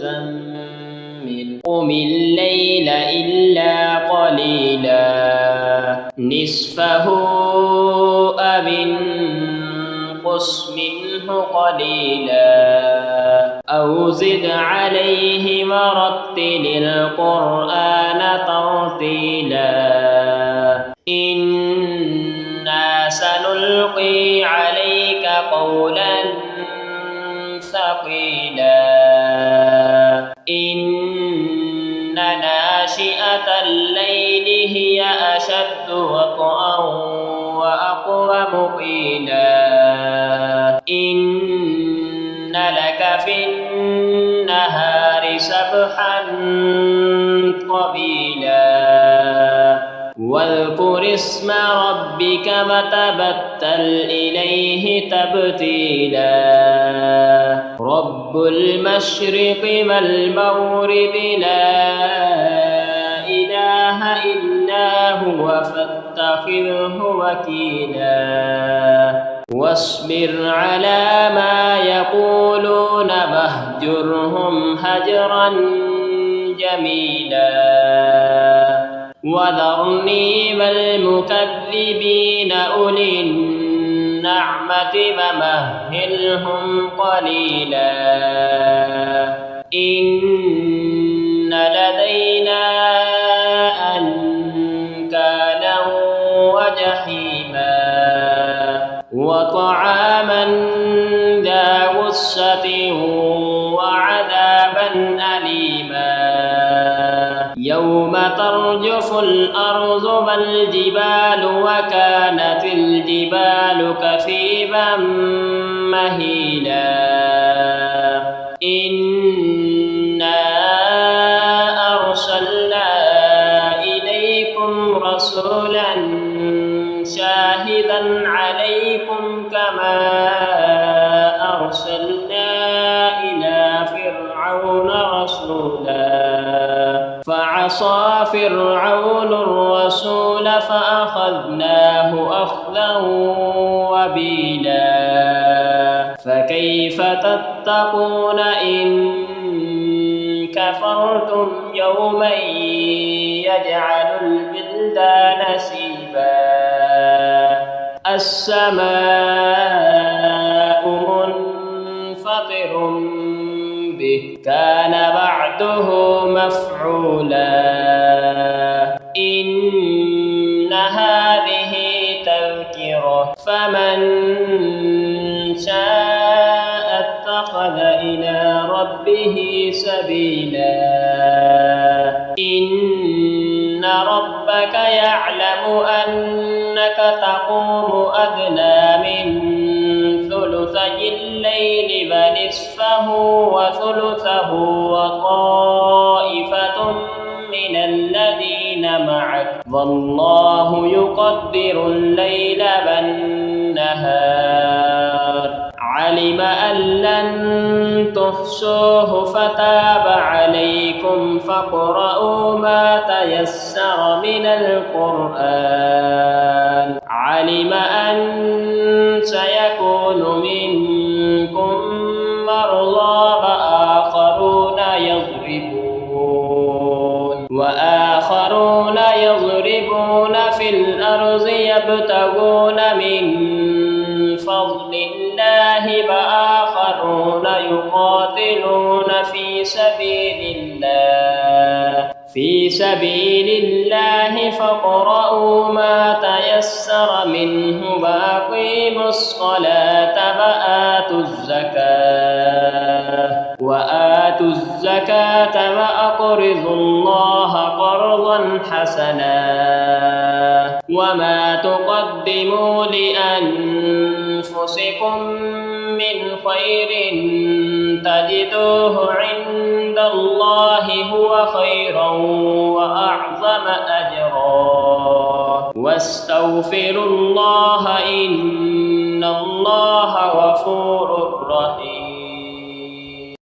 المزمل قم الليل إلا قليلا نصفه أو انقص منه قليلا أو زد عليه ورتل القرآن ترتيلا إنا سنلقي عليك قولا ثقيلا إن ناشئة الليل هي أشد وطئا وأقوم قيلا إن لك في النهار سبحا طويلا واذكر اسم ربك وتبتل إليه تبتيلا رب المشرق والمغرب لا إله إلا هو فاتخذه وكيلا واصبر على ما يقولون واهجرهم هجرا جميلا وذرني والمكذبين أولي النعمة ومهلهم قليلا إن لدينا أنكالا وجحيما وطعاما ذا غصة وعذابا أليما يوم ترجف الأرض والجبال وكانت الجبال كثيبا مهيلا إنا أرسلنا إليكم رسولا شاهدا عليكم كما أرسلنا إلى فرعون رسولا فعصى فرعون الرسول فأخذناه أخذا وبيلا فكيف تتقون إن كفرتم يوما يجعل البلدان شيبا السماء منفطر به كان بعده مفعولا إن هذه تذكرة فمن شاء اتخذ إلى ربه سبيلا إن ربك يعلم أنك تقوم أدنى من ثلثي الليل ونصفه وثلثه وطائفة من الذين معك والله يقدر الليل والنهار علم أن لن تحصوه فتاب عليكم فاقرؤوا ما تيسر من القرآن علم أن سيكون منكم مرضى وآخرون يضربون في الأرض يبتغون من فضل الله وآخرون يقاتلون في سبيل الله فاقرؤوا ما تيسر منه وأقيموا الصلاة وآتوا الزكاة وأقرضوا الله قرضا حسنا وما تقدموا لأنفسكم من خير تجدوه عند الله هو خيرا وأعظم أجرا واستغفروا الله إن الله غفور رحيم